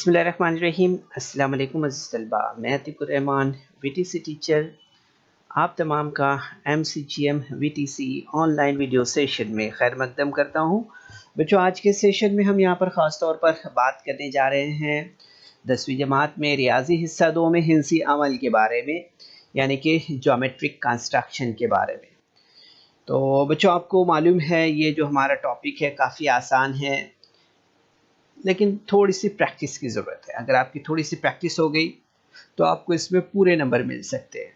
बिस्मिल्लाहिर्रहमानिर्रहीम। अस्सलाम वालेकुम अज़ीज़ तलबा, मैं अतीकुर रहमान वीटीसी टीचर आप तमाम का MCGM VTC online video session में खैर मकदम करता हूँ। बच्चों, आज के सेशन में हम यहाँ पर ख़ास तौर पर बात करने जा रहे हैं 10वीं जमात में रियाजी हिस्सा 2 में हिंसी अमल के बारे में, यानी कि ज्योमेट्रिक कंस्ट्रक्शन के बारे में। तो बच्चों, आपको मालूम है ये जो हमारा टॉपिक है काफ़ी आसान है, लेकिन थोड़ी सी प्रैक्टिस की ज़रूरत है। अगर आपकी थोड़ी सी प्रैक्टिस हो गई तो आपको इसमें पूरे नंबर मिल सकते हैं।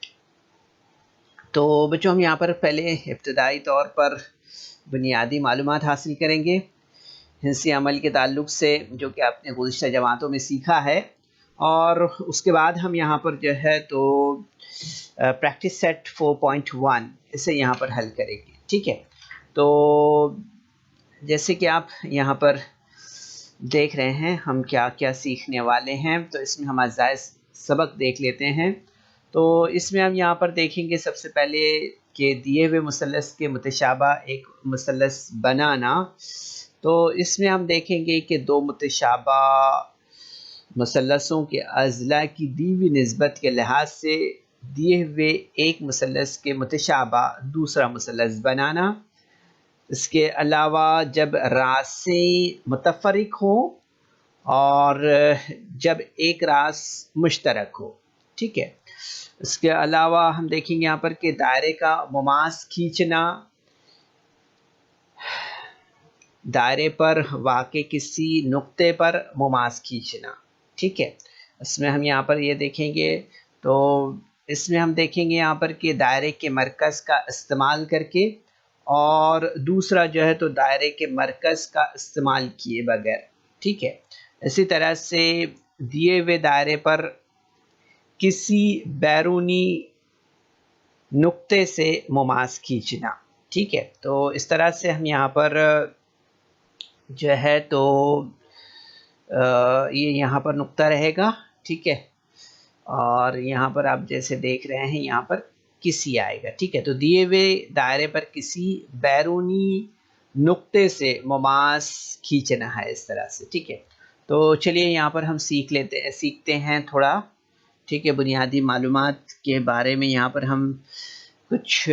तो बच्चों, हम यहाँ पर पहले इब्तदाई तौर पर बुनियादी मालूमात हासिल करेंगे हिंसी अमल के ताल्लुक़ से, जो कि आपने गुज़िश्ता जमातों में सीखा है, और उसके बाद हम यहाँ पर जो है तो प्रैक्टिस सेट 4.1 इसे यहाँ पर हल करेंगे। ठीक है, तो जैसे कि आप यहाँ पर देख रहे हैं हम क्या क्या सीखने वाले हैं, तो इसमें हम अज़ाए सबक देख लेते हैं। तो इसमें हम यहाँ पर देखेंगे सबसे पहले कि दिए हुए मुसल्लस के मुतशाबा एक मुसल्लस बनाना। तो इसमें हम देखेंगे कि दो मुतशाबा मुसल्लसों के अज़ला की दी हुई निस्बत के लिहाज से दिए हुए एक मुसल्लस के मुतशाबा दूसरा मुसल्लस बनाना। इसके अलावा जब रासें मुतफ़र्रिक़ हो और जब एक रास मुश्तरक हो। ठीक है, इसके अलावा हम देखेंगे यहाँ पर कि दायरे का मुमास खींचना, दायरे पर वाक़े किसी नुक्ते पर मुमास खींचना। ठीक है, इसमें हम यहाँ पर ये देखेंगे, तो इसमें हम देखेंगे यहाँ पर कि दायरे के मरकज़ का इस्तेमाल करके, और दूसरा जो है तो दायरे के मरकज़ का इस्तेमाल किए बगैर। ठीक है, इसी तरह से दिए हुए दायरे पर किसी बैरूनी नुक्ते से मुमास खींचना। ठीक है, तो इस तरह से हम यहाँ पर जो है तो ये यहाँ पर नुक्ता रहेगा। ठीक है, और यहाँ पर आप जैसे देख रहे हैं यहाँ पर किसी आएगा। ठीक है, तो दिए हुए दायरे पर किसी बैरूनी नुक्ते से मुमास खींचना है इस तरह से। ठीक है, तो चलिए यहाँ पर हम सीखते हैं थोड़ा। ठीक है, बुनियादी मालूमात के बारे में यहाँ पर हम कुछ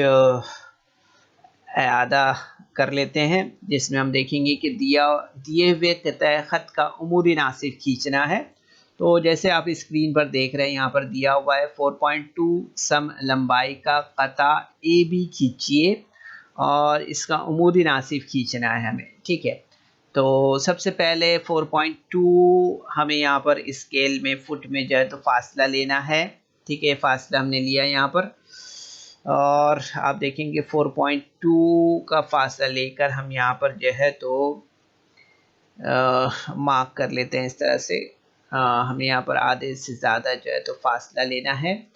आदा कर लेते हैं, जिसमें हम देखेंगे कि दिए हुए क़िता ख़त का उमूदी नासिर खींचना है। तो जैसे आप स्क्रीन पर देख रहे हैं यहाँ पर दिया हुआ है 4.2 सम लंबाई का क़ता AB खींचिए और इसका उमूदी नासिर खींचना है हमें। ठीक है, तो सबसे पहले 4.2 हमें यहाँ पर स्केल में फुट में जो है तो फासला लेना है। ठीक है, फासला हमने लिया यहाँ पर, और आप देखेंगे 4.2 का फासला लेकर हम यहाँ पर जो है तो मार्क कर लेते हैं इस तरह से। हमें यहाँ पर आधे से ज़्यादा जो है तो फासला लेना है,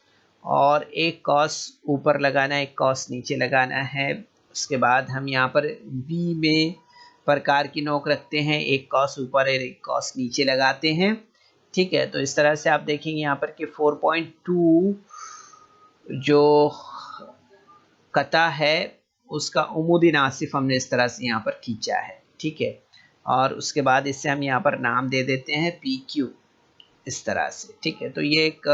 और एक कॉस ऊपर लगाना है, एक कॉस नीचे लगाना है। उसके बाद हम यहाँ पर बी में प्रकार की नोक रखते हैं, एक कॉस ऊपर और एक कॉस नीचे लगाते हैं। ठीक है, तो इस तरह से आप देखेंगे यहाँ पर कि 4.2 जो क़ता है उसका उमूदी नासिफ हमने इस तरह से यहाँ पर खींचा है। ठीक है, और उसके बाद इससे हम यहाँ पर नाम दे देते हैं PQ इस तरह से। ठीक है, तो ये एक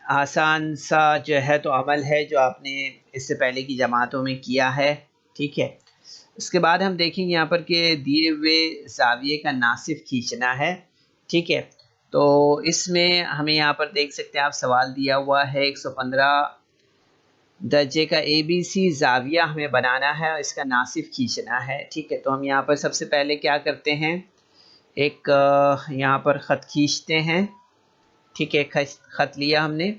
आसान सा जो है तो अमल है जो आपने इससे पहले की जमातों में किया है। ठीक है, उसके बाद हम देखेंगे यहाँ पर कि दिए हुए ज़ाविये का नासिफ खींचना है। ठीक है, तो इसमें हमें यहाँ पर देख सकते हैं आप, सवाल दिया हुआ है 115 दर्जे का ABC ज़ाविया हमें बनाना है और इसका नासिफ खींचना है। ठीक है, तो हम यहाँ पर सबसे पहले क्या करते हैं, एक यहाँ पर ख़त खींचते हैं। ठीक है, ख़त लिया हमने।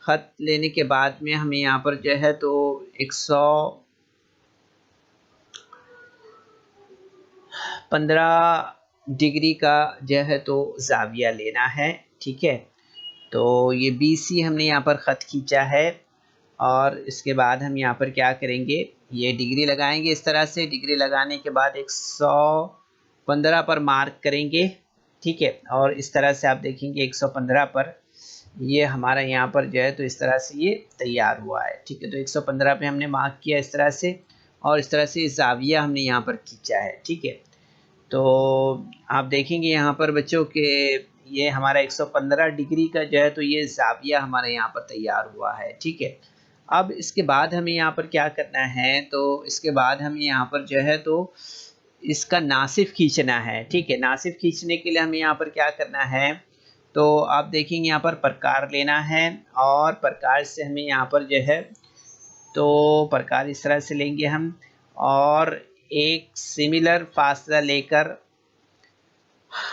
ख़त लेने के बाद में हमें यहाँ पर जो है तो 115 डिग्री का जो है तो ज़ाविया लेना है। ठीक है, तो ये BC हमने यहाँ पर ख़त खींचा है, और इसके बाद हम यहाँ पर क्या करेंगे, ये डिग्री लगाएंगे इस तरह से। डिग्री लगाने के बाद 115 पर मार्क करेंगे। ठीक है, और इस तरह से आप देखेंगे 115 पर ये हमारा यहाँ पर जो है तो इस तरह से ये तैयार हुआ है। ठीक है, तो 115 पे हमने मार्क किया इस तरह से, और इस तरह से ज़ाविया हमने यहाँ पर खींचा है। ठीक है, तो आप देखेंगे यहाँ पर बच्चों के ये हमारा 115 डिग्री का जो है तो ये ज़ाविया हमारे यहाँ पर तैयार हुआ है। ठीक है, अब इसके बाद हमें यहाँ पर क्या करना है, तो इसके बाद हमें यहाँ पर जो है तो इसका नासिफ खींचना है। ठीक है, नासिफ खींचने के लिए हमें यहाँ पर क्या करना है, तो आप देखेंगे यहाँ पर प्रकार लेना है और प्रकार से हमें यहाँ पर जो है तो प्रकार इस तरह से लेंगे हम, और एक सिमिलर फासला लेकर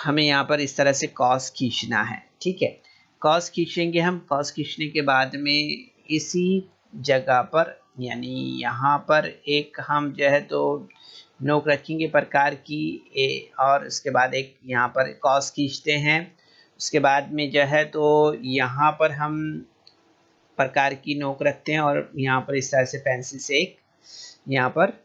हमें यहाँ पर इस तरह से कॉस खींचना है। ठीक है, कॉस खींचेंगे हम। कॉस खींचने के बाद में इसी जगह पर यानी यहाँ पर एक हम जो है तो नोक रखेंगे प्रकार की और उसके बाद एक यहाँ पर कॉस खींचते हैं। उसके बाद में जो है तो यहाँ पर हम प्रकार की नोक रखते हैं और यहाँ पर इस तरह से पेंसिल से एक यहाँ पर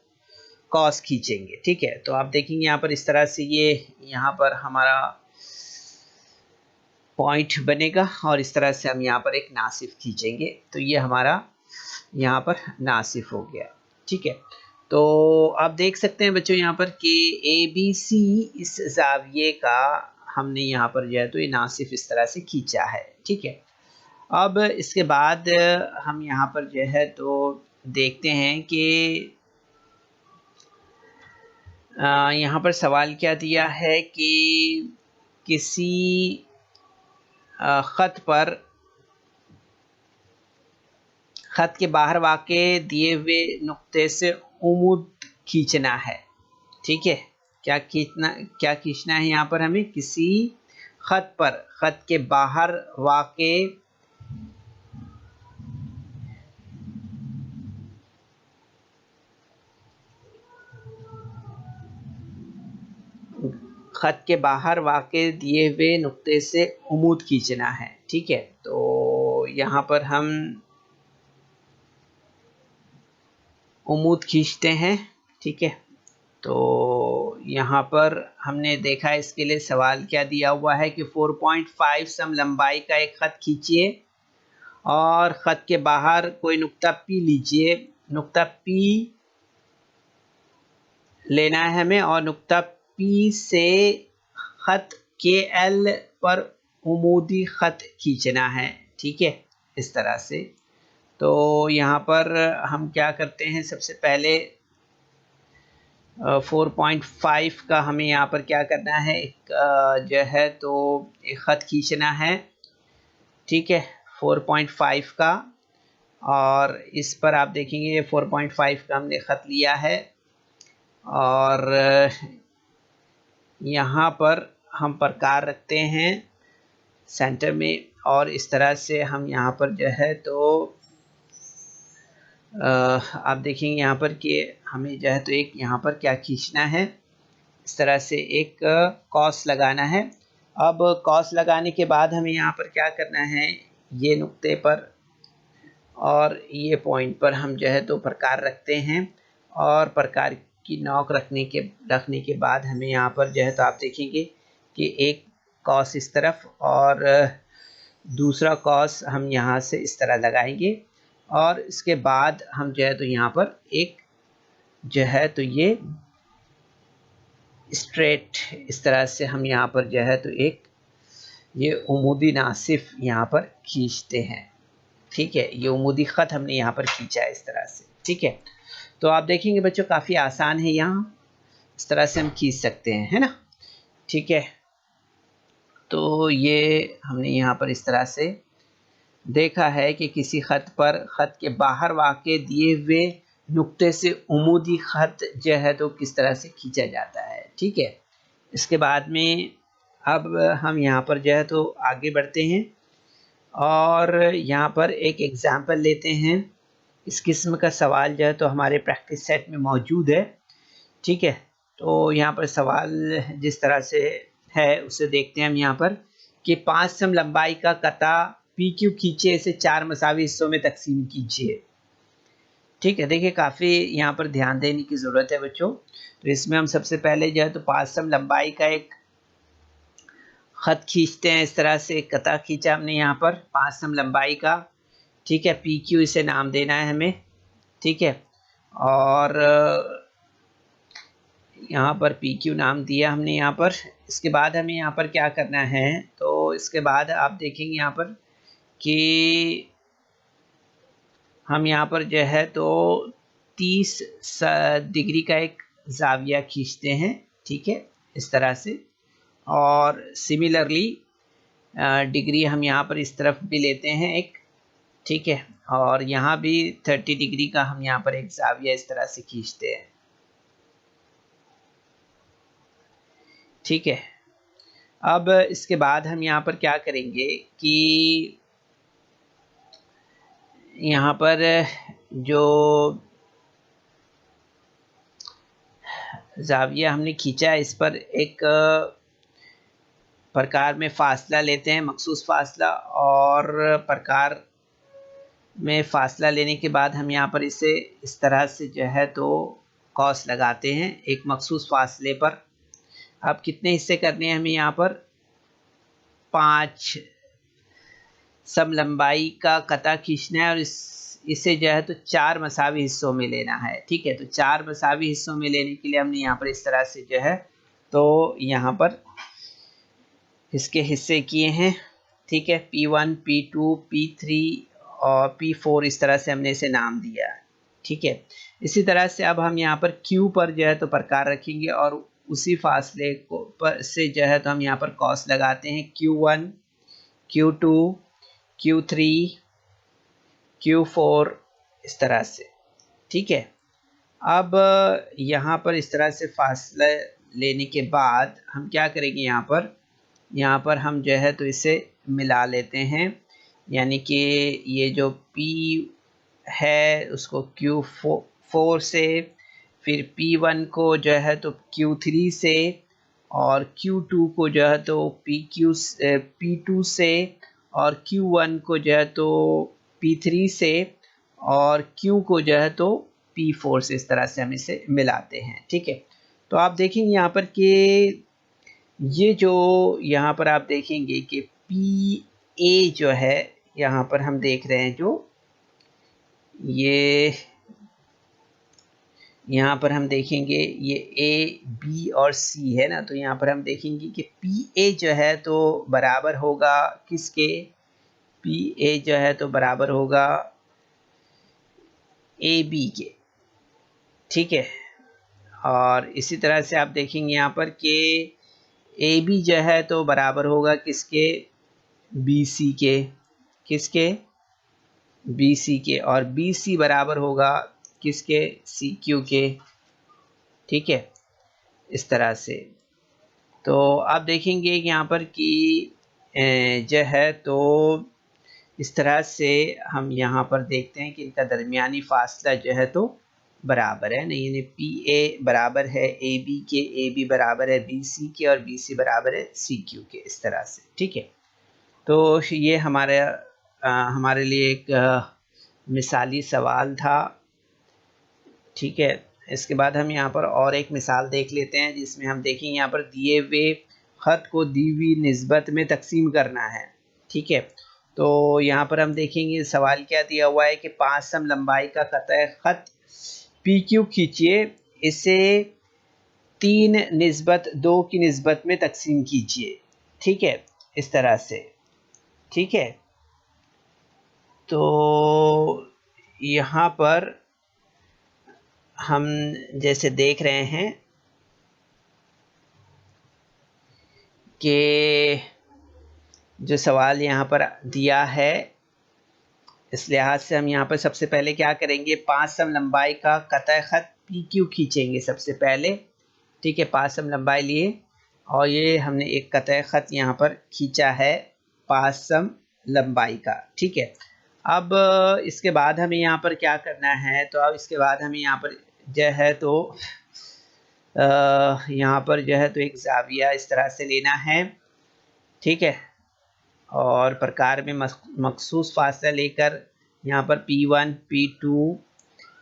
कॉस खींचेंगे। ठीक है, तो आप देखेंगे यहाँ पर इस तरह से ये यहाँ पर हमारा पॉइंट बनेगा और इस तरह से हम यहाँ पर एक नासिफ खींचेंगे, तो ये हमारा यहाँ पर नासिफ हो गया। ठीक है, तो आप देख सकते हैं बच्चों यहाँ पर कि ABC इस ज़ाविये का हमने यहाँ पर जो है तो ये नासिफ इस तरह से खींचा है। ठीक है, अब इसके बाद हम यहाँ पर जो है तो देखते हैं कि यहाँ पर सवाल क्या दिया है कि किसी खत के बाहर वाक़े दिए हुए नुक्ते से उम्मीद खींचना है। ठीक है, क्या खींचना है यहाँ पर हमें, किसी खत के बाहर वाक़े खत के बाहर वाक़े दिए हुए नुक्ते से उम्मीद खींचना है। ठीक है, तो यहाँ पर हम उम्मीद खींचते हैं। ठीक है, तो यहाँ पर हमने देखा इसके लिए सवाल क्या दिया हुआ है कि 4.5 सम लंबाई का एक खत खींचिए और खत के बाहर कोई नुक्ता P लीजिए। नुक्ता P लेना है हमें और नुक्ता P से खत KL पर उम्मीदी खत खींचना है। ठीक है, इस तरह से। तो यहाँ पर हम क्या करते हैं, सबसे पहले 4.5 का हमें यहाँ पर क्या करना है, एक जो है तो एक ख़त खींचना है। ठीक है, 4.5 का, और इस पर आप देखेंगे ये 4.5 का हमने ख़त लिया है और यहाँ पर हम प्रकार रखते हैं सेंटर में और इस तरह से हम यहाँ पर जो है तो आप देखेंगे यहाँ पर कि हमें जो है तो एक यहाँ पर क्या खींचना है, इस तरह से एक कॉस लगाना है। अब कॉस लगाने के बाद हमें यहाँ पर क्या करना है, ये नुक्ते पर और ये पॉइंट पर हम जो है तो प्रकार रखते हैं और प्रकार की नोक रखने के बाद हमें यहाँ पर जो है तो आप देखेंगे कि एक कॉस इस तरफ और दूसरा कॉस हम यहाँ से इस तरह लगाएंगे और इसके बाद हम जो है तो यहाँ पर एक जो है तो ये स्ट्रेट इस तरह से हम यहाँ पर जो है तो एक ये उम्मीदी नासिफ यहाँ पर खींचते हैं। ठीक है, ये उम्मीदी ख़त हमने यहाँ पर खींचा है इस तरह से। ठीक है, तो आप देखेंगे बच्चों काफ़ी आसान है, यहाँ इस तरह से हम खींच सकते हैं, है ना। ठीक है, तो ये हमने यहाँ पर इस तरह से देखा है कि किसी ख़त पर ख़त के बाहर वाक़े दिए हुए नुक्ते से उम्मीदी ख़त जो है तो किस तरह से खींचा जाता है। ठीक है, इसके बाद में अब हम यहाँ पर जो है तो आगे बढ़ते हैं और यहाँ पर एक एग्ज़ाम्पल लेते हैं। इस किस्म का सवाल जो है तो हमारे प्रैक्टिस सेट में मौजूद है। ठीक है, तो यहाँ पर सवाल जिस तरह से है उसे देखते हैं हम यहाँ पर कि 5 सम लंबाई का कता PQ खींचे, इसे 4 मसावी हिस्सों में तकसीम कीजिए। ठीक है, देखिए काफ़ी यहाँ पर ध्यान देने की ज़रूरत है बच्चों। तो इसमें हम सबसे पहले जो है तो 5 सम लंबाई का एक ख़त खींचते हैं। इस तरह से कता खींचा हमने यहाँ पर 5 सम लंबाई का। ठीक है, PQ इसे नाम देना है हमें। ठीक है, और यहाँ पर पी क्यू नाम दिया हमने यहाँ पर। इसके बाद हमें यहाँ पर क्या करना है, तो इसके बाद आप देखेंगे यहाँ पर कि हम यहाँ पर जो है तो 30 डिग्री का एक जाविया खींचते हैं, ठीक है, इस तरह से। और सिमिलरली डिग्री हम यहाँ पर इस तरफ भी लेते हैं एक, ठीक है, और यहाँ भी 30 डिग्री का हम यहाँ पर एक जाविया इस तरह से खींचते हैं, ठीक है। अब इसके बाद हम यहाँ पर क्या करेंगे कि यहाँ पर जो जाविया हमने खींचा है इस पर एक प्रकार में फासला लेते हैं, मखसूस फासला, और प्रकार में फासला लेने के बाद हम यहाँ पर इसे इस तरह से जो है तो कॉस लगाते हैं एक मखसूस फासले पर। अब कितने हिस्से करने हैं हमें यहाँ पर, 5 सम लंबाई का कता खींचना है और इसे जो है तो 4 मसावी हिस्सों में लेना है, ठीक है। तो 4 मसावी हिस्सों में लेने के लिए हमने यहाँ पर इस तरह से जो है तो यहाँ पर इसके हिस्से किए हैं, ठीक है। P1, P2, P3 और P4 इस तरह से हमने इसे नाम दिया है, ठीक है। इसी तरह से अब हम यहाँ पर Q पर जो है तो प्रकार रखेंगे और उसी फासले को पर से जो है तो हम यहाँ पर कॉस लगाते हैं, Q1, Q2, Q3, Q4 इस तरह से, ठीक है। अब यहाँ पर इस तरह से फासला लेने के बाद हम क्या करेंगे, यहाँ पर हम जो है तो इसे मिला लेते हैं, यानी कि ये जो P है उसको Q4 से, फिर P1 को जो है तो Q3 से, और Q2 को जो है तो P2 से, और Q1 को जो है तो P3 से, और Q को जो है तो P4 से, इस तरह से हम इसे मिलाते हैं, ठीक है। तो आप देखेंगे यहाँ पर कि ये जो यहाँ पर आप देखेंगे कि PA जो है यहाँ पर हम देख रहे हैं, जो ये यहाँ पर हम देखेंगे ये A, B और C है ना, तो यहाँ पर हम देखेंगे कि PA जो है तो बराबर होगा किसके, PA जो है तो बराबर होगा AB के, ठीक है। और इसी तरह से आप देखेंगे यहाँ पर कि AB जो है तो बराबर होगा किसके, BC के, किसके, BC के, और BC बराबर होगा किसके, CQ के, ठीक है, इस तरह से। तो आप देखेंगे कि यहाँ पर कि जो है तो इस तरह से हम यहाँ पर देखते हैं कि इनका दरमियानी फासला जो है तो बराबर है, नहीं, यानी PA बराबर है AB के, AB बराबर है BC के, और BC बराबर है CQ के, इस तरह से, ठीक है। तो ये हमारे लिए एक मिसाली सवाल था, ठीक है। इसके बाद हम यहाँ पर और एक मिसाल देख लेते हैं, जिसमें हम देखेंगे यहाँ पर दिए हुए खत को दी हुई निस्बत में तकसीम करना है, ठीक है। तो यहाँ पर हम देखेंगे सवाल क्या दिया हुआ है कि 5 सम लंबाई का कतई खत PQ खींचिए, इसे 3 निस्बत 2 की निस्बत में तकसीम कीजिए, ठीक है, इस तरह से, ठीक है। तो यहाँ पर हम जैसे देख रहे हैं कि जो सवाल यहाँ पर दिया है, इस लिहाज से हम यहाँ पर सबसे पहले क्या करेंगे, 5 सम लंबाई का कतई खत PQ खींचेंगे सबसे पहले, ठीक है। 5 सम लंबाई लिए और ये हमने एक कतई खत यहाँ पर खींचा है 5 सम लंबाई का, ठीक है। अब इसके बाद हमें यहाँ पर क्या करना है, तो अब इसके बाद हमें यहाँ पर जो है तो यहाँ पर जो है तो एक जाविया इस तरह से लेना है, ठीक है, और प्रकार में मखसूस फासला लेकर यहाँ पर P1, P2,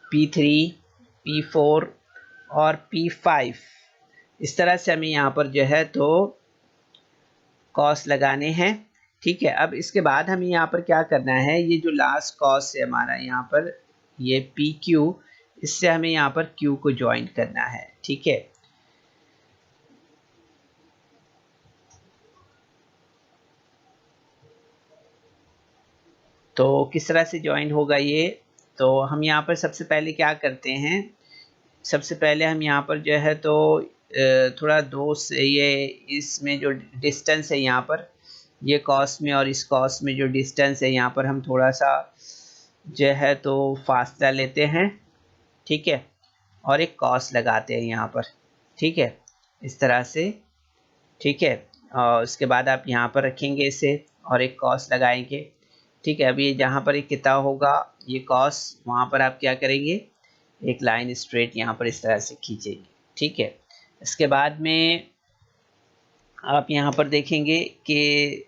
P3, P4 और P5 इस तरह से हमें यहाँ पर जो है तो कॉस लगाने हैं, ठीक है। अब इसके बाद हमें यहाँ पर क्या करना है, ये जो लास्ट कॉस है हमारा यहाँ पर ये PQ, इससे हमें यहाँ पर Q को ज्वाइन करना है, ठीक है। तो किस तरह से ज्वाइन होगा ये, तो हम यहाँ पर सबसे पहले क्या करते हैं, सबसे पहले हम यहाँ पर जो है तो थोड़ा दो से ये इसमें जो डिस्टेंस है यहाँ पर, ये कॉस में और इस कॉस में जो डिस्टेंस है यहाँ पर हम थोड़ा सा जो है तो फासला लेते हैं, ठीक है, और एक कॉस लगाते हैं यहाँ पर, ठीक है, इस तरह से, ठीक है। और उसके बाद आप यहाँ पर रखेंगे इसे और एक कॉस लगाएंगे, ठीक है। अभी जहाँ पर एक किताब होगा ये कॉस, वहाँ पर आप क्या करेंगे, एक लाइन स्ट्रेट यहाँ पर इस तरह से खींचेंगे, ठीक है। इसके बाद में आप यहाँ पर देखेंगे कि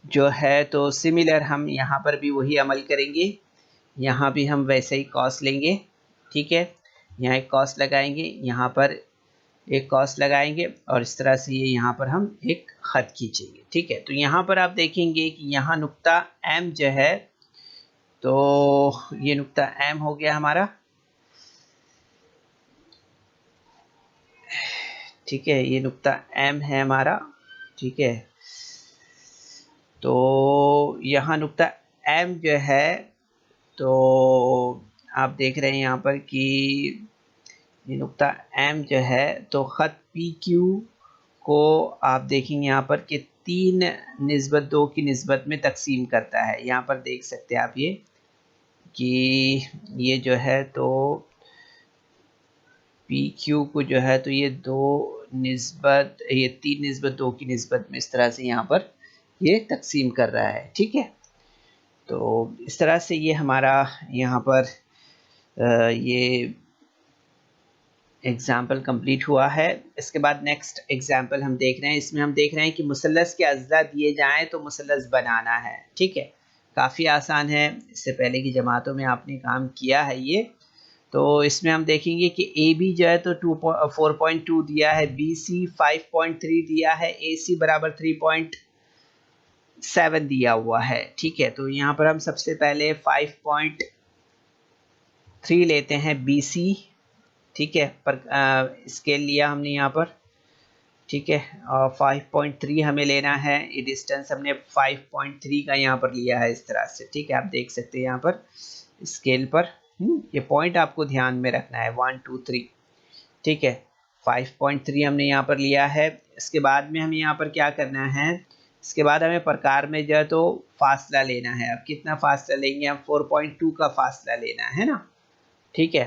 जो है तो सिमिलर हम यहाँ पर भी वही अमल करेंगे, यहाँ भी हम वैसे ही कॉस लेंगे, ठीक है। यहाँ एक कॉस लगाएंगे, यहाँ पर एक कॉस लगाएंगे और इस तरह से ये यहाँ पर हम एक खत खींचेंगे, ठीक है। तो यहाँ पर आप देखेंगे कि यहाँ नुक्ता एम जो है, तो ये नुक्ता एम हो गया हमारा, ठीक है, ये नुक्ता एम है हमारा, ठीक है। तो यहाँ नुक्ता एम जो है तो आप देख रहे हैं यहाँ पर कि ये नुक्ता एम जो है तो ख़त पी क्यू को आप देखेंगे यहाँ पर कि 3:2 की निस्बत में तकसीम करता है। यहाँ पर देख सकते हैं आप ये कि ये जो है तो पी क्यू को जो है तो ये 3:2 की निस्बत में इस तरह से यहाँ पर ये तकसीम कर रहा है, ठीक है। तो इस तरह से ये हमारा यहाँ पर ये एग्जाम्पल कंप्लीट हुआ है। इसके बाद नेक्स्ट एग्जाम्पल हम देख रहे हैं, इसमें हम देख रहे हैं कि मुसल्लस के अज्जा दिए जाएं तो मुसल्लस बनाना है, ठीक है। काफ़ी आसान है, इससे पहले की जमातों में आपने काम किया है ये। तो इसमें हम देखेंगे कि ए बी जो है तो 4.2 दिया है, बी सी 5.3 दिया है, ए सी बराबर 3.7 दिया हुआ है, ठीक है। तो यहाँ पर हम सबसे पहले 5.3 लेते हैं बी सी, ठीक है, पर स्केल लिया हमने यहाँ पर, ठीक है, और 5.3 हमें लेना है, ये डिस्टेंस हमने 5.3 का यहाँ पर लिया है इस तरह से, ठीक है। आप देख सकते हैं यहाँ पर स्केल पर, ये पॉइंट आपको ध्यान में रखना है, 1 2 3, ठीक है। 5.3 हमने यहाँ पर लिया है। इसके बाद में हमें यहाँ पर क्या करना है, इसके बाद हमें प्रकार में जो है तो फासला लेना है। अब कितना फासला लेंगे हम, 4.2 का फासला लेना है ना, ठीक है।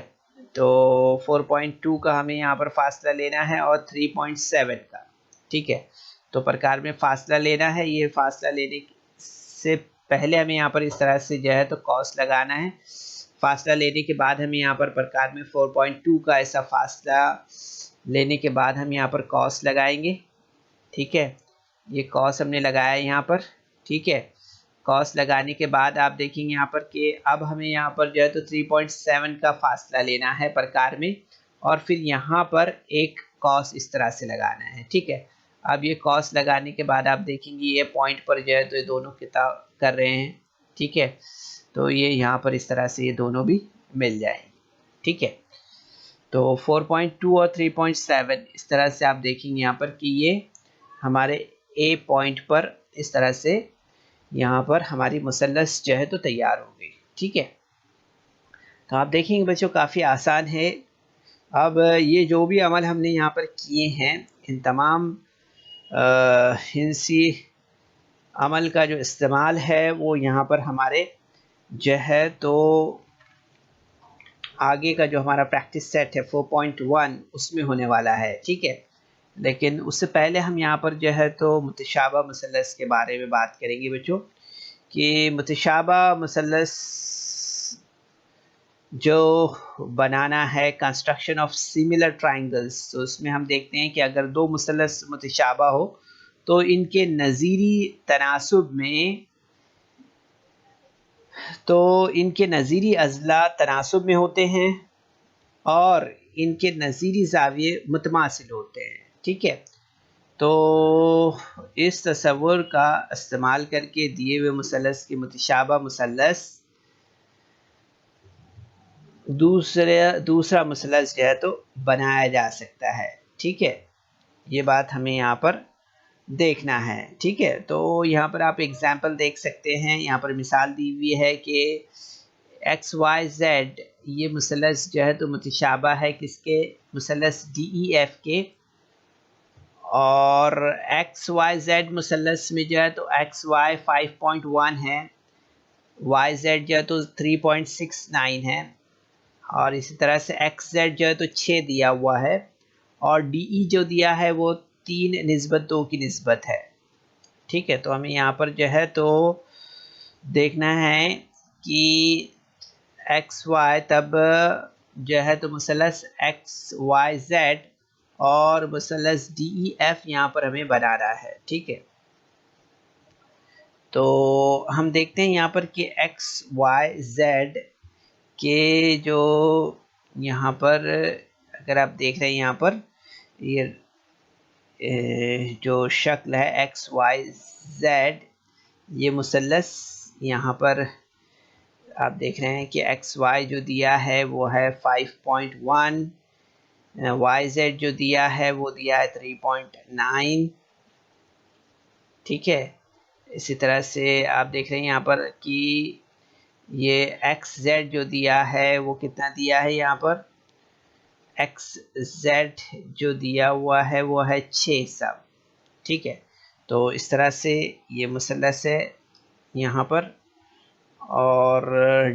तो 4.2 का हमें यहाँ पर फासला लेना है और 3.7 का, ठीक है। तो प्रकार में फासला लेना है, ये फासला लेने से पहले हमें यहाँ पर इस तरह से जो है तो कॉस लगाना है। फासला लेने के बाद हमें यहाँ पर प्रकार में 4.2 का ऐसा फासला लेने के बाद हम यहाँ पर कॉस लगाएंगे, ठीक है। ये कॉस हमने लगाया यहाँ पर, ठीक है। कॉस लगाने के बाद आप देखेंगे यहाँ पर कि अब हमें यहाँ पर जो है तो 3.7 का फासला लेना है प्रकार में, और फिर यहाँ पर एक कॉस इस तरह से लगाना है, ठीक है। अब ये कॉस लगाने के बाद आप देखेंगे ये पॉइंट पर जो है तो ये दोनों किताब कर रहे हैं, ठीक है। तो ये यहाँ पर इस तरह से ये दोनों भी मिल जाएंगे, ठीक है। तो 4.2 और 3.7 इस तरह से आप देखेंगे यहाँ पर कि ये हमारे ए पॉइंट पर इस तरह से यहाँ पर हमारी मुसल्लस जो है तो तैयार हो गई, ठीक है। तो आप देखेंगे बच्चों काफ़ी आसान है। अब ये जो भी अमल हमने यहाँ पर किए हैं, इन तमाम हिंसी अमल का जो इस्तेमाल है वो यहाँ पर हमारे जो है तो आगे का जो हमारा प्रैक्टिस सेट है 4.1 उसमें होने वाला है, ठीक है। लेकिन उससे पहले हम यहाँ पर जो है तो मुतशाबा मुसल्लस के बारे में बात करेंगे बच्चों, कि मुतशाबा मुसल्लस जो बनाना है, कंस्ट्रक्शन ऑफ सिमिलर ट्राइंगल्स, तो उसमें हम देखते हैं कि अगर दो मुसल्लस मुतशाबा हो तो इनके नज़ीरी तनासुब में, तो इनके नज़ीरी अज़ला तनासुब में होते हैं और इनके नज़ीरी ज़ाविये मुतमासिल होते हैं, ठीक है। तो इस तस्वुर का इस्तेमाल करके दिए हुए मुसल्लस के मुतशाबा मुसल्लस दूसरा मुसल्लस जो है तो बनाया जा सकता है, ठीक है। ये बात हमें यहाँ पर देखना है। ठीक है, तो यहाँ पर आप एग्जाम्पल देख सकते हैं, यहाँ पर मिसाल दी हुई है कि एक्स वाई जेड ये मुसलस जो है तो मुतशाबा है किसके, मुसलस डी ई एफ के, और एक्स वाई जेड मुसलस में जो है तो एक्स वाई 5.1 है, वाई जेड जो है तो 3.69 है, और इसी तरह से एक्स जेड जो है तो 6 दिया हुआ है, और डी ई जो दिया है वो 3:2 की निस्बत है। ठीक है, तो हमें यहाँ पर जो है तो देखना है कि एक्स वाई तब जो है तो मुसलस एक्स वाई जेड और मुसलस डी ई एफ यहाँ पर हमें बनाना है। ठीक है, तो हम देखते हैं यहाँ पर कि एक्स वाई जेड के जो यहाँ पर अगर आप देख रहे हैं यहाँ पर ये जो शक्ल है एक्स वाई जेड, ये मुसलस यहाँ पर आप देख रहे हैं कि एक्स वाई जो दिया है वो है 5.1, वाई जेड जो दिया है वो दिया है 3.9। ठीक है, इसी तरह से आप देख रहे हैं यहाँ पर कि ये एक्स जेड जो दिया है वो कितना दिया है, यहाँ पर एक्स जेड जो दिया हुआ है वो है 6 सब। ठीक है, तो इस तरह से ये मुसलस है यहाँ पर, और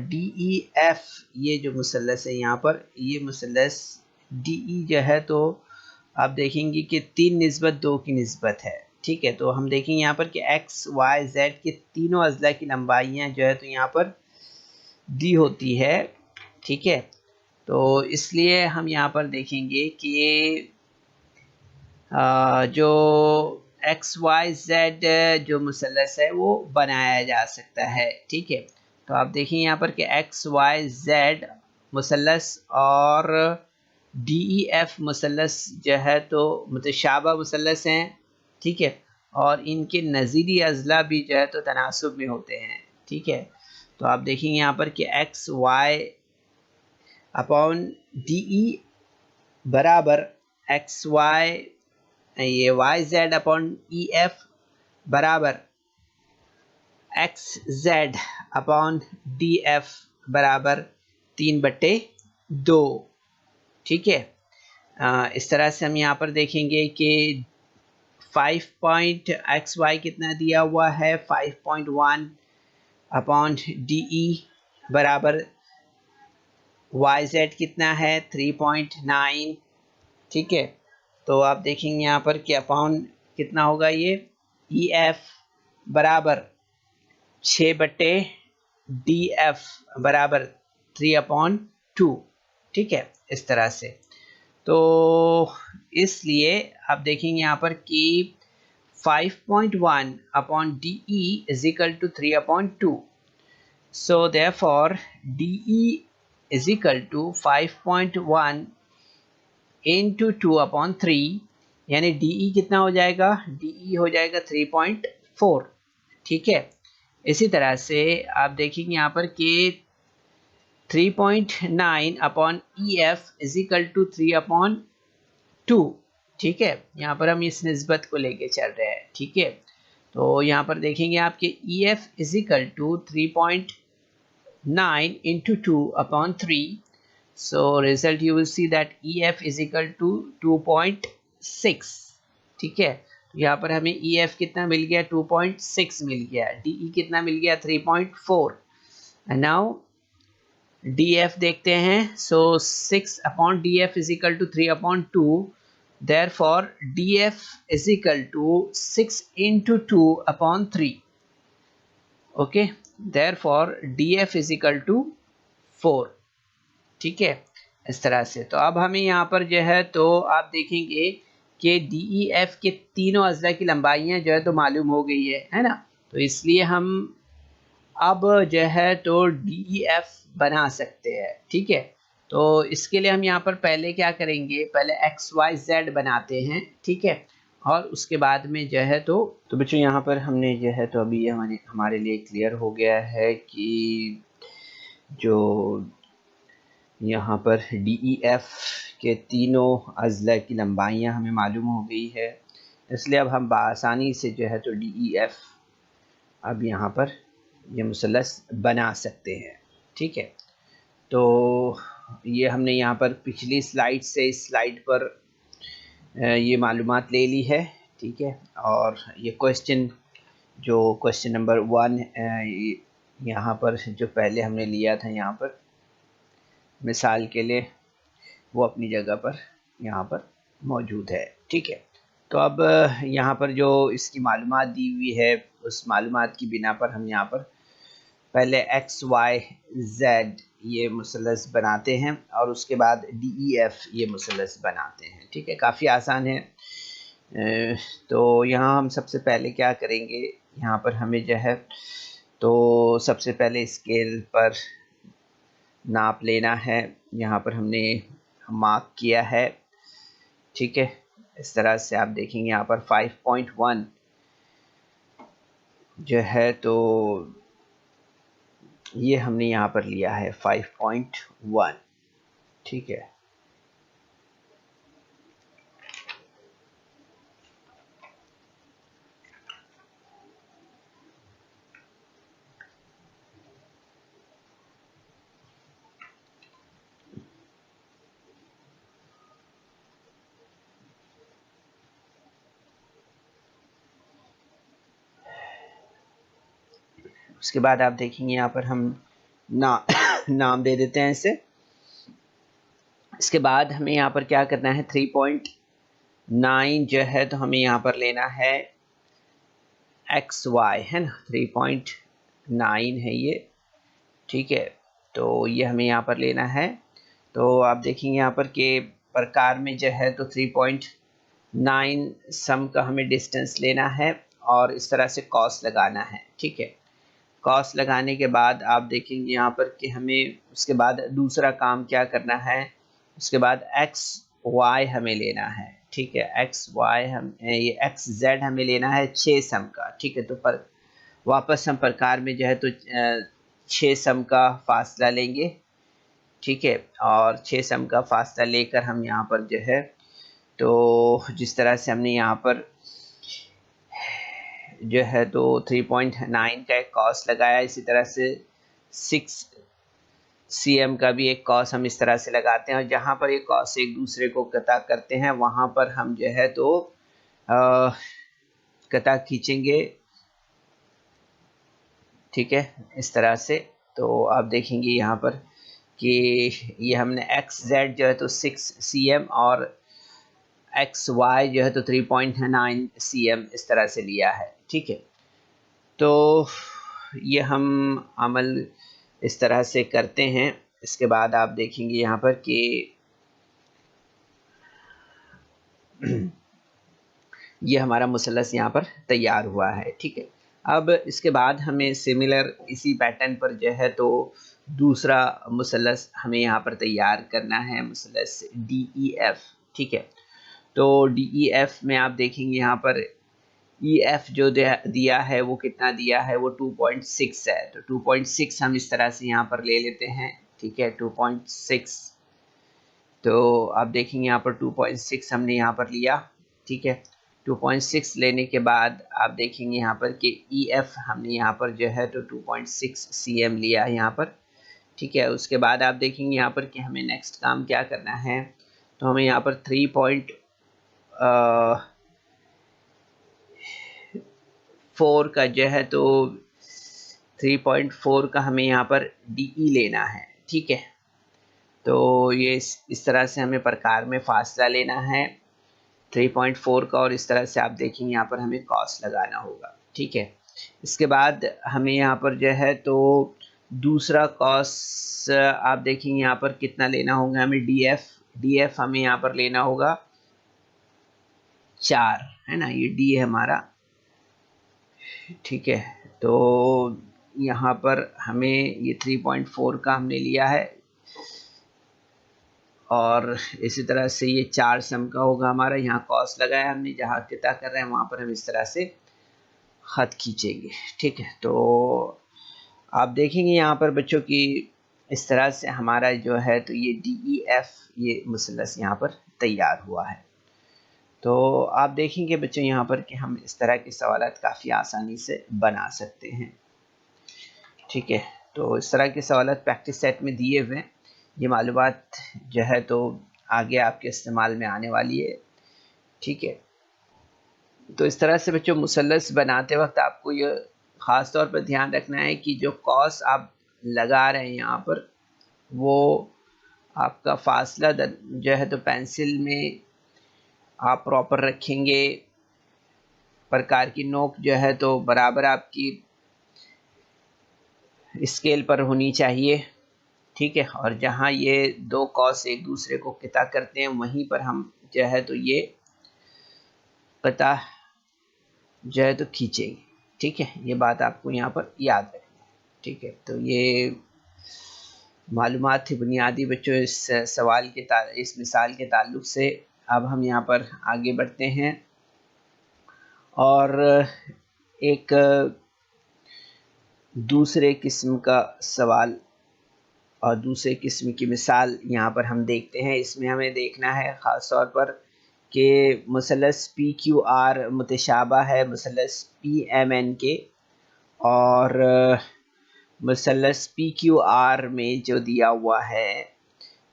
डी ई एफ ये जो मुसलस है यहाँ पर, ये मुसलस डी ई जो है तो आप देखेंगे कि 3:2 की निस्बत है। ठीक है, तो हम देखेंगे यहाँ पर कि एक्स वाई जेड के तीनों अजला की लंबाइयाँ जो है तो यहाँ पर दी होती है। ठीक है, तो इसलिए हम यहाँ पर देखेंगे कि जो एक्स वाई जेड जो मुसलस है वो बनाया जा सकता है। ठीक है, तो आप देखिए यहाँ पर कि एक्स वाई जेड मुसलस और डी ई एफ मुसलस जो है तो मुतशाबा मुसलस हैं। ठीक है, और इनके नज़ीरी अजला भी जो है तो तनासुब में होते हैं। ठीक है, तो आप देखेंगे यहाँ पर कि X Y upon D E बराबर एक्स वाई, ये Y Z upon E F बराबर X Z upon D F बराबर 3/2। ठीक है, इस तरह से हम यहाँ पर देखेंगे कि 5 पॉइंट एक्स वाई कितना दिया हुआ है 5.1 अपॉन डी ई बराबर वाई जेड कितना है 3.9। ठीक है, तो आप देखेंगे यहाँ पर कि अपॉन कितना होगा, ये ई एफ बराबर 6/डी एफ बराबर 3/2। ठीक है, इस तरह से, तो इसलिए आप देखेंगे यहाँ पर कि 5.1 upon D E is equal to 3/2। So therefore D E is equal to 5.1 into 2/3, यानी डी ई कितना हो जाएगा, डी ई हो जाएगा 3.4। ठीक है, इसी तरह से आप देखेंगे यहाँ पर कि 3.9 upon E F is equal to 3/2। ठीक है, यहाँ पर हम इस निस्बत को लेके चल रहे हैं। ठीक है, तो यहाँ पर देखेंगे आपके E F is equal to 3.9 into 2/3। So result you will see that EF is equal to 2.6। ठीक है, तो यहाँ पर हमें EF कितना मिल गया, 2.6 मिल गया, DE कितना मिल गया 3.4। एंड नाउ DF देखते हैं, सो 6/DF is equal to 3/2, therefore DF is equal to 6 into 2/3। Okay, therefore DF is equal to 4। ठीक है, इस तरह से, तो अब हमें यहाँ पर जो है तो आप देखेंगे कि डी ई एफ के तीनों अजला की लंबाइयाँ जो है तो मालूम हो गई है ना, तो इसलिए हम अब जो है तो डी ई एफ बना सकते हैं। ठीक है, तो इसके लिए हम यहाँ पर पहले क्या करेंगे, पहले एक्स वाई जेड बनाते हैं। ठीक है, और उसके बाद में जो है तो बच्चों यहाँ पर हमने जो है तो अभी हमारे लिए क्लियर हो गया है कि जो यहाँ पर डी ई एफ के तीनों अजला की लंबाइयाँ हमें मालूम हो गई है। इसलिए अब हम बआसानी से जो है तो DEF अब यहाँ पर ये मुसल्लस बना सकते हैं। ठीक है, तो ये हमने यहाँ पर पिछली स्लाइड से इस स्लाइड पर ये मालूमात ले ली है। ठीक है, और ये क्वेश्चन जो क्वेश्चन नंबर 1 यहाँ पर जो पहले हमने लिया था यहाँ पर मिसाल के लिए, वो अपनी जगह पर यहाँ पर मौजूद है। ठीक है, तो अब यहाँ पर जो इसकी मालूमात दी हुई है उस मालूमात की बिना पर हम यहाँ पर पहले XYZ ये मुसल्लस बनाते हैं और उसके बाद DEF ये मुसल्लस बनाते हैं। ठीक है, काफ़ी आसान है। तो यहाँ हम सबसे पहले क्या करेंगे, यहाँ पर हमें जो है तो सबसे पहले स्केल पर नाप लेना है। यहाँ पर हमने मार्क किया है। ठीक है, इस तरह से आप देखेंगे यहाँ पर 5.1 जो है तो ये हमने यहाँ पर लिया है 5.1। ठीक है, उसके बाद आप देखेंगे यहाँ पर हम नाम दे देते हैं इसे। इसके बाद हमें यहाँ पर क्या करना है, 3.9 जो है तो हमें यहाँ पर लेना है XY, है ना, 3.9 है ये। ठीक है, तो ये हमें यहाँ पर लेना है। तो आप देखेंगे यहाँ पर के प्रकार में जो है तो 3.9 सम का हमें डिस्टेंस लेना है और इस तरह से कॉस लगाना है। ठीक है, कॉस लगाने के बाद आप देखेंगे यहाँ पर कि हमें उसके बाद दूसरा काम क्या करना है, उसके बाद XY हमें लेना है। ठीक है, XY हम ये XZ हमें लेना है 6 सम का। ठीक है, तो पर वापस हम प्रकार में जो है तो 6 सम का फासला लेंगे। ठीक है, और 6 सम का फासला लेकर हम यहाँ पर जो है तो जिस तरह से हमने यहाँ पर जो है तो 3.9 का एक कॉस लगाया, इसी तरह से 6 cm का भी एक कॉस हम इस तरह से लगाते हैं और जहाँ पर ये कॉस एक दूसरे को कता करते हैं वहाँ पर हम जो है तो कता खींचेंगे। ठीक है, इस तरह से तो आप देखेंगे यहाँ पर कि ये हमने XZ जो है तो 6 cm और XY जो है तो 3.9 cm इस तरह से लिया है। ठीक है, तो ये हम अमल इस तरह से करते हैं। इसके बाद आप देखेंगे यहाँ पर कि ये हमारा मुसल्लस यहाँ पर तैयार हुआ है। ठीक है, अब इसके बाद हमें सिमिलर इसी पैटर्न पर जो है तो दूसरा मुसल्लस हमें यहाँ पर तैयार करना है, मुसल्लस DEF। ठीक है, तो DEF में आप देखेंगे यहाँ पर EF जो दिया है वो कितना दिया है, वो 2.6 है। तो 2.6 हम इस तरह से यहाँ पर ले लेते हैं। ठीक है, 2.6 तो आप देखेंगे यहाँ पर 2.6 हमने यहाँ पर लिया। ठीक है, 2.6 लेने के बाद आप देखेंगे यहाँ पर कि EF हमने यहाँ पर जो है तो 2.6 cm लिया है यहाँ पर। ठीक है, उसके बाद आप देखेंगे यहाँ पर कि हमें नेक्स्ट काम क्या करना है, तो हमें यहाँ पर 3.4 का जो है तो 3.4 का हमें यहाँ पर DE लेना है। ठीक है, तो ये इस तरह से हमें प्रकार में फासला लेना है 3.4 का और इस तरह से आप देखेंगे यहाँ पर हमें कॉस लगाना होगा। ठीक है, इसके बाद हमें यहाँ पर जो है तो दूसरा कॉस आप देखेंगे यहाँ पर कितना लेना होगा हमें, DF हमें यहाँ पर लेना होगा 4, है ना, ये D है हमारा। ठीक है, तो यहाँ पर हमें ये 3.4 का हमने लिया है और इसी तरह से ये 4 सम का होगा हमारा। यहाँ कॉस लगाया हमने, जहाँ कितना कर रहे हैं वहाँ पर हम इस तरह से खत खींचेंगे। ठीक है, तो आप देखेंगे यहाँ पर बच्चों की इस तरह से हमारा जो है तो ये DEF ये मुसल्लस यहाँ पर तैयार हुआ है। तो आप देखेंगे बच्चों यहाँ पर कि हम इस तरह के सवाल काफ़ी आसानी से बना सकते हैं। ठीक है, तो इस तरह के सवाल प्रैक्टिस सेट में दिए हुए हैं। ये मालूमात जो है तो आगे आपके इस्तेमाल में आने वाली है। ठीक है, तो इस तरह से बच्चों मुसल्लस बनाते वक्त आपको ये ख़ास तौर पर ध्यान रखना है कि जो कॉस आप लगा रहे हैं यहाँ पर, वो आपका फासला जो है तो पेंसिल में आप प्रॉपर रखेंगे। प्रकार की नोक जो है तो बराबर आपकी स्केल पर होनी चाहिए। ठीक है, और जहाँ ये दो कॉस एक दूसरे को किता करते हैं वहीं पर हम जो है तो ये किता जो है तो खींचेंगे। ठीक है, ये बात आपको यहाँ पर याद रखनी है। ठीक है, तो ये मालूमात थी बुनियादी बच्चों इस सवाल के इस मिसाल के ताल्लुक से। अब हम यहाँ पर आगे बढ़ते हैं और एक दूसरे किस्म का सवाल और दूसरे किस्म की मिसाल यहाँ पर हम देखते हैं। इसमें हमें देखना है ख़ास तौर पर कि मुसलस पी क्यू आर मुतशाबा है मुसलस पी एम एन के, और मुसलस पी क्यू आर में जो दिया हुआ है,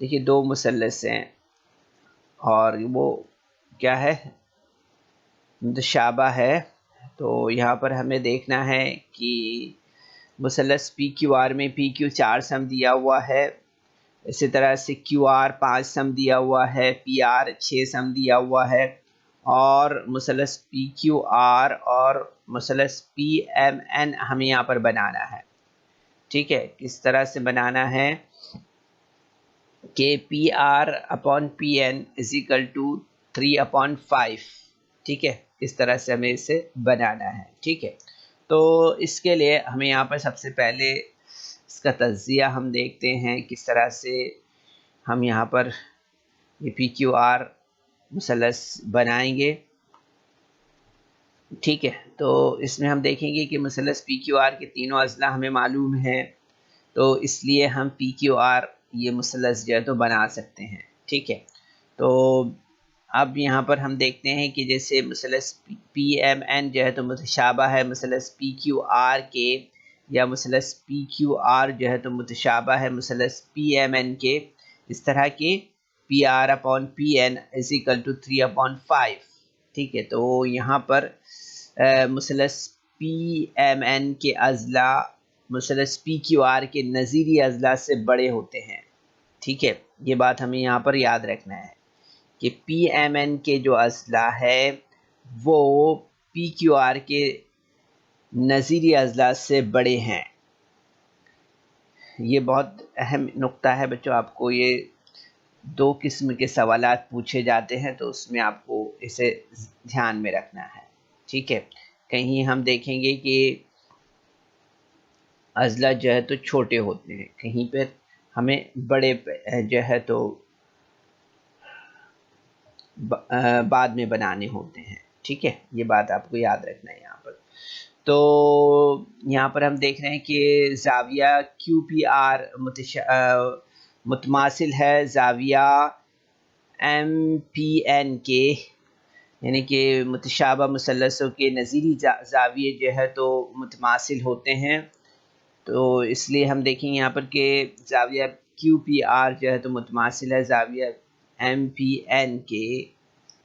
देखिए दो मुसलस हैं और वो क्या है, मुतशाबा है। तो यहाँ पर हमें देखना है कि मुसलस पी क्यू आर में पी क्यू 4 सम दिया हुआ है, इसी तरह से क्यू आर 5 सम दिया हुआ है, पी आर 6 सम दिया हुआ है, और मुसलस पी क्यू आर और मुसलस पी एम एन हमें यहाँ पर बनाना है। ठीक है, किस तरह से बनाना है कि P R upon P N is equal to 3/5। ठीक है, इस तरह से हमें इसे बनाना है। ठीक है, तो इसके लिए हमें यहाँ पर सबसे पहले इसका तज्जिया हम देखते हैं किस तरह से हम यहाँ पर ये पी क्यू आर मुसलस बनाएंगे। ठीक है, तो इसमें हम देखेंगे कि मुसलस पी क्यू आर के तीनों अज़ला हमें मालूम है, तो इसलिए हम पी क्यू आर ये मुसलस जो है तो बना सकते हैं। ठीक है, तो अब यहाँ पर हम देखते हैं कि जैसे मुसलस पी एम एन जो है तो मुतशाबा है मुसलस पी क्यू आर के, या मुसलस पी क्यू आर जो है तो मुतशाबा है मुसलस पी एम एन के। इस तरह के P R upon P N is equal to 3/5। ठीक है, तो यहाँ पर मुसलस पी एम एन के अज़ला मुसलस पी क्यू आर के नज़ीरी अज़ला से बड़े होते हैं। ठीक है, ये बात हमें यहाँ पर याद रखना है कि पी एम एन के जो अज़ला है वो पी क्यू आर के नज़ीरी अज़ला से बड़े हैं। ये बहुत अहम नुक्ता है बच्चों, आपको ये दो किस्म के सवालात पूछे जाते हैं तो उसमें आपको इसे ध्यान में रखना है। ठीक है, कहीं हम देखेंगे कि अज़ला जो है तो छोटे होते हैं, कहीं पर हमें बड़े जो है तो बाद में बनाने होते हैं। ठीक है, ये बात आपको याद रखना है यहाँ पर। तो यहाँ पर हम देख रहे हैं कि ज़ाविया क्यू पी आर मुतमासिल है ज़ाविया एम पी एन के, यानी कि मुतशाबा मुसल्लसों के नज़ीरी ज़ाविये जो है तो मुतमासिल होते हैं। तो इसलिए हम देखेंगे यहाँ पर कि ज़ाविया क्यू पी आर जो है तो मुतमासिल है ज़ाविया एम पी एन के।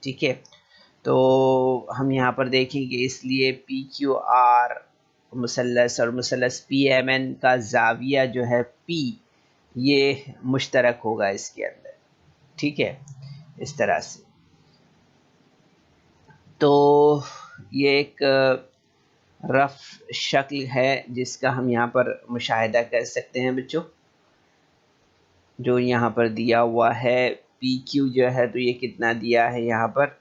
ठीक है, तो हम यहाँ पर देखेंगे इसलिए पी क्यू आर मुसल्लस और मुसल्लस पी एम एन का ज़ाविया जो है पी, ये मुश्तरक होगा इसके अंदर। ठीक है, इस तरह से। तो ये एक रफ शक्ल है जिसका हम यहाँ पर मुशाहिदा कर सकते हैं बच्चों, जो यहाँ पर दिया हुआ है पी क्यू जो है तो ये कितना दिया है यहाँ पर।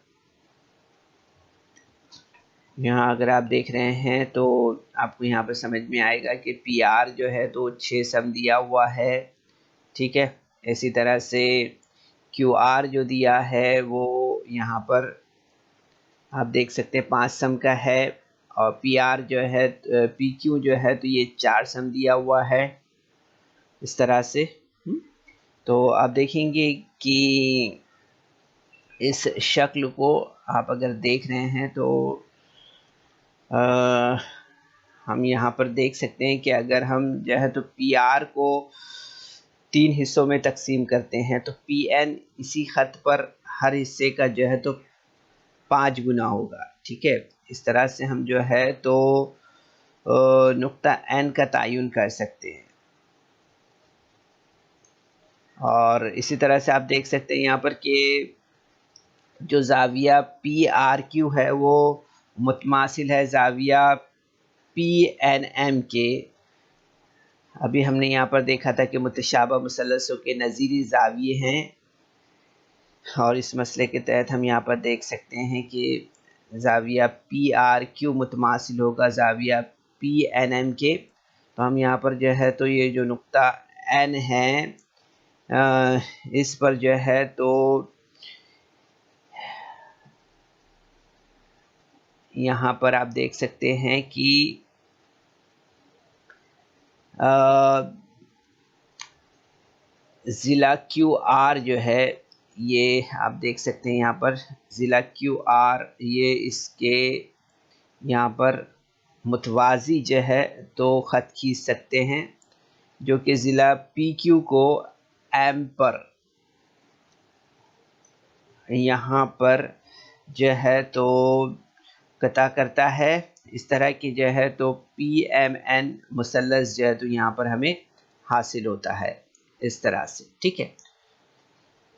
यहाँ अगर आप देख रहे हैं तो आपको यहाँ पर समझ में आएगा कि पी आर जो है तो 6 सम दिया हुआ है। ठीक है, इसी तरह से क्यू आर जो दिया है वो यहाँ पर आप देख सकते हैं 5 सम का है, और पी आर जो है पी क्यू जो है तो ये 4 सम दिया हुआ है इस तरह से। तो आप देखेंगे कि इस शक्ल को आप अगर देख रहे हैं तो आ, हम यहाँ पर देख सकते हैं कि अगर हम जो है तो पी आर को 3 हिस्सों में तकसीम करते हैं तो पी एन इसी ख़त पर हर हिस्से का जो है तो 5 गुना होगा। ठीक है, इस तरह से हम जो है तो नुक्ता एन का तयन कर सकते हैं। और इसी तरह से आप देख सकते हैं यहाँ पर कि जो ज़ाविया पी आर क्यू है वो मुतमासिल है ज़ाविया पी एन एम के। अभी हमने यहाँ पर देखा था कि मुतशाबा मुसल्लसों के नज़ीरी ज़ाविये हैं, और इस मसले के तहत हम यहाँ पर देख सकते हैं कि ज़ाविया पी आर क्यू मुतमासिल होगा ज़ाविया पी एन एम के। तो हम यहाँ पर जो है तो ये जो नुक्ता एन है इस पर जो है तो यहाँ पर आप देख सकते हैं कि ज़िला क्यू आर जो है ये आप देख सकते हैं यहाँ पर ज़िला क्यू आर ये इसके यहाँ पर मुतवाज़ी जो है तो ख़त खींच सकते हैं, जो कि ज़िला पी क्यू को एम पर यहाँ पर जो है तो कता करता है। इस तरह की जो है तो पी एम एन मुसल्लस जो है तो यहाँ पर हमें हासिल होता है इस तरह से। ठीक है,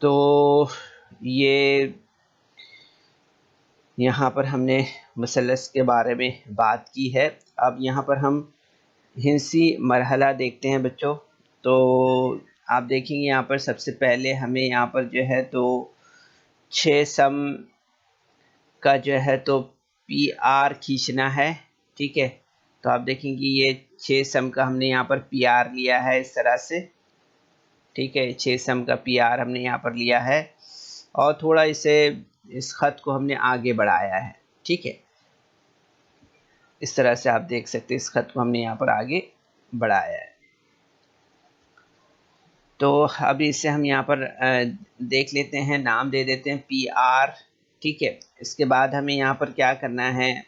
तो ये यहाँ पर हमने मुसल्लस के बारे में बात की है। अब यहाँ पर हम हिंसी मरहला देखते हैं बच्चों। तो आप देखेंगे यहाँ पर सबसे पहले हमें यहाँ पर जो है तो 6 सम का जो है तो पी आर खींचना है। ठीक है, तो आप देखेंगे ये 6 सम का हमने यहाँ पर पी आर लिया है इस तरह से। ठीक है, 6 सम का पी आर हमने यहाँ पर लिया है और थोड़ा इस ख़त को हमने आगे बढ़ाया है। ठीक है, इस तरह से आप देख सकते हैं इस ख़त को हमने यहाँ पर आगे बढ़ाया है। तो अभी इससे हम यहाँ पर देख लेते हैं, नाम दे देते हैं पी आर। ठीक है, इसके बाद हमें यहाँ पर क्या करना है,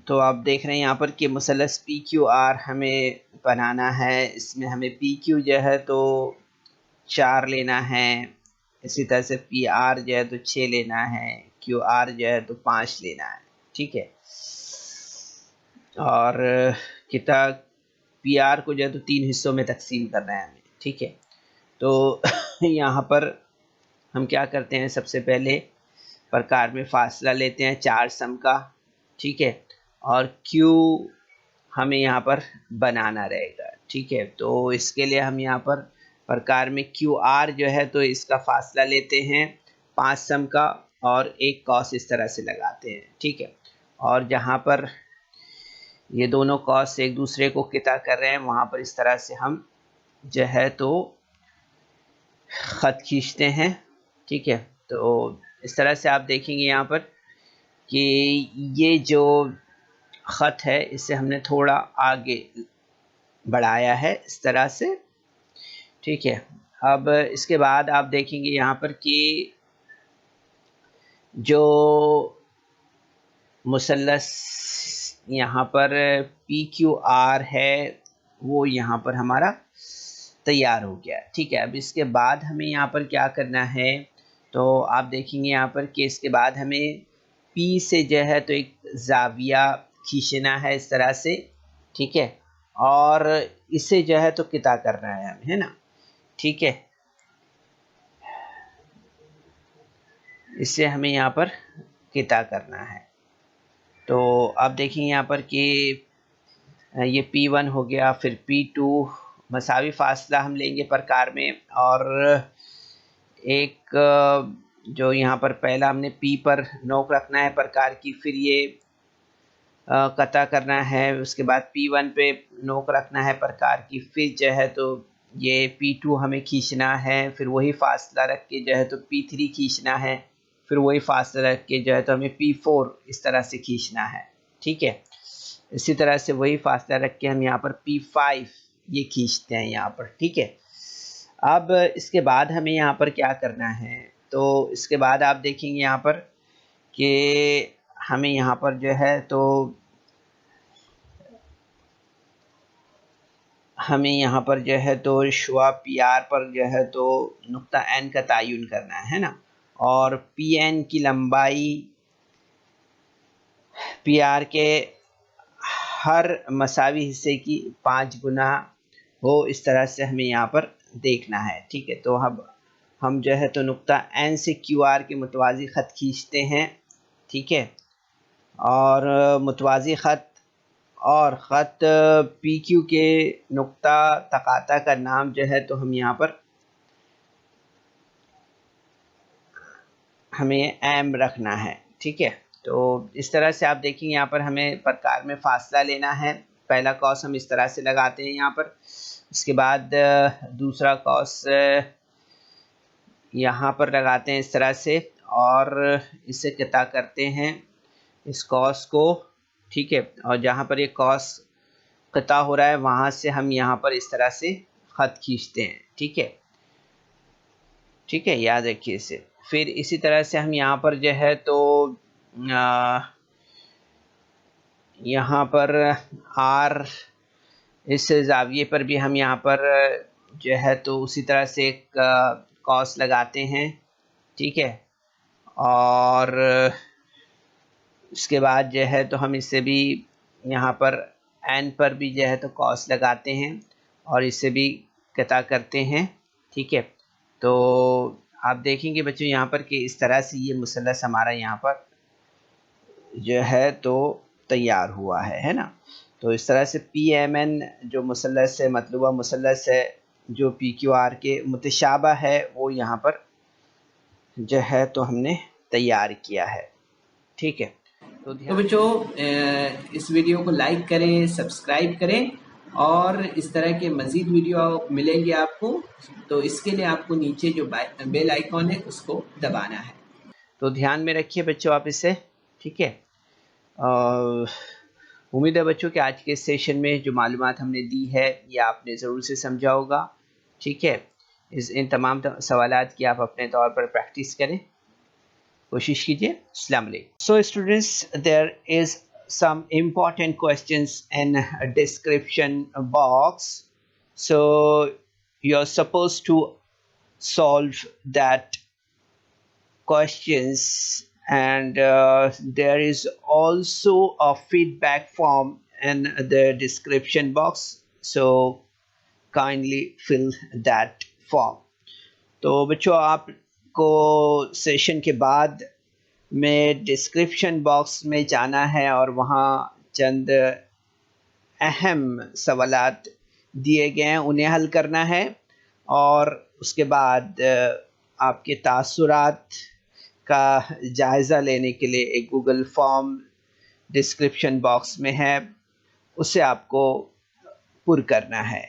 तो आप देख रहे हैं यहाँ पर कि मुसल्लस पी क्यू आर हमें बनाना है। इसमें हमें पी क्यू जो है तो 4 लेना है, इसी तरह से पी आर जो है तो 6 लेना है, क्यू आर जो है तो 5 लेना है। ठीक है, और किताब पी आर को जो है तो 3 हिस्सों में तकसीम करना है हमें। ठीक है, तो यहाँ पर हम क्या करते हैं, सबसे पहले प्रकार में फासला लेते हैं 4 सम का। ठीक है, और क्यू हमें यहाँ पर बनाना रहेगा। ठीक है, तो इसके लिए हम यहाँ पर प्रकार में क्यू आर जो है तो इसका फासला लेते हैं 5 सम का और एक कॉस इस तरह से लगाते हैं। ठीक है, और जहाँ पर ये दोनों कॉस एक दूसरे को किता कर रहे हैं वहाँ पर इस तरह से हम जो है तो ख़त खींचते हैं। ठीक है, तो इस तरह से आप देखेंगे यहाँ पर कि ये जो ख़त है इसे हमने थोड़ा आगे बढ़ाया है इस तरह से। ठीक है, अब इसके बाद आप देखेंगे यहाँ पर कि जो मुसल्लस यहाँ पर पी क्यू आर है वो यहाँ पर हमारा तैयार हो गया। ठीक है, अब इसके बाद हमें यहाँ पर क्या करना है, तो आप देखेंगे यहाँ पर कि इसके बाद हमें पी से जो है तो एक ज़ाविया खींचना है इस तरह से। ठीक है, और इसे जो है तो किता करना है हमें, है ना। ठीक है, इससे हमें यहाँ पर किता करना है। तो आप देखेंगे यहाँ पर कि ये P1 हो गया, फिर P2 मसावी फासला हम लेंगे प्रकार में, और एक जो यहाँ पर पहला हमने P पर नोक रखना है प्रकार की, फिर ये कता करना है, उसके बाद P1 पे नोक रखना है प्रकार की, फिर जो है तो ये P2 हमें खींचना है, फिर वही फासला रख के जो है तो P3 खींचना है, फिर वही फासला रख के जो है तो हमें P4 इस तरह से खींचना है। ठीक है, इसी तरह से वही फासला रख के हम यहाँ पर P5 ये खींचते हैं यहाँ पर। ठीक है, अब इसके बाद हमें यहाँ पर क्या करना है, तो इसके बाद आप देखेंगे यहाँ पर कि हमें यहाँ पर जो है तो हमें यहाँ पर जो है तो शुआ पी आर पर जो है तो नुक्ता एन का तयन करना है ना, और पी एन की लंबाई पी आर के हर मसावी हिस्से की 5 गुना हो, इस तरह से हमें यहाँ पर देखना है। ठीक है, तो अब हम जो है तो नुक्ता एन से क्यू आर के मुतवाज़ी ख़त खींचते हैं। ठीक है, और मुतवाज़ी ख़त और ख़त पी क्यू के नुक्ता तकाता का नाम जो है तो हम यहाँ पर हमें एम रखना है। ठीक है, तो इस तरह से आप देखेंगे यहाँ पर हमें प्रकार में फासला लेना है। पहला कॉस हम इस तरह से लगाते हैं यहाँ पर, इसके बाद दूसरा कॉस यहाँ पर लगाते हैं इस तरह से, और इसे कता करते हैं इस कॉस को। ठीक है, और जहाँ पर ये कॉस कता हो रहा है वहाँ से हम यहाँ पर इस तरह से ख़त खींचते हैं। ठीक है, ठीक है, याद रखिए इसे। फिर इसी तरह से हम यहाँ पर जो है तो यहाँ पर आर इस ज़ाविये पर भी हम यहाँ पर जो है तो उसी तरह से एक कॉस लगाते हैं। ठीक है, और उसके बाद जो है तो हम इससे भी यहाँ पर एन पर भी जो है तो कॉस लगाते हैं और इससे भी कता करते हैं। ठीक है, तो आप देखेंगे बच्चों यहाँ पर कि इस तरह से ये मुसल्लस हमारा यहाँ पर जो है तो तैयार हुआ है ना। तो इस तरह से पी एम एन जो मुसल्लस है, मतलूबा मुसल्लस है जो पी क्यू आर के मुतशाबा है, वो यहाँ पर जो है तो हमने तैयार किया है। ठीक है, तो बच्चों इस वीडियो को लाइक करें, सब्सक्राइब करें, और इस तरह के मज़ीद वीडियो मिलेंगे आपको। तो इसके लिए आपको नीचे जो बेल आइकॉन है उसको दबाना है। तो ध्यान में रखिए बच्चों आप इसे। ठीक है, उम्मीद है बच्चों कि आज के सेशन में जो मालूमात हमने दी है ये आपने ज़रूर से समझा होगा। ठीक है, इन तमाम सवालात की आप अपने तौर पर प्रैक्टिस करें, कोशिश कीजिए। अस्सलाम वालेकुम। So students, there is some important questions in a description box, so you're supposed to solve that questions, and there is also a feedback form in the description box, so kindly fill that form. तो बच्चों आपको session के बाद में description box में जाना है और वहाँ चंद अहम सवालात दिए गए हैं, उन्हें हल करना है, और उसके बाद आपके तासुरात का जायज़ा लेने के लिए एक गूगल फॉर्म डिस्क्रिप्शन बॉक्स में है, उसे आपको पुर करना है।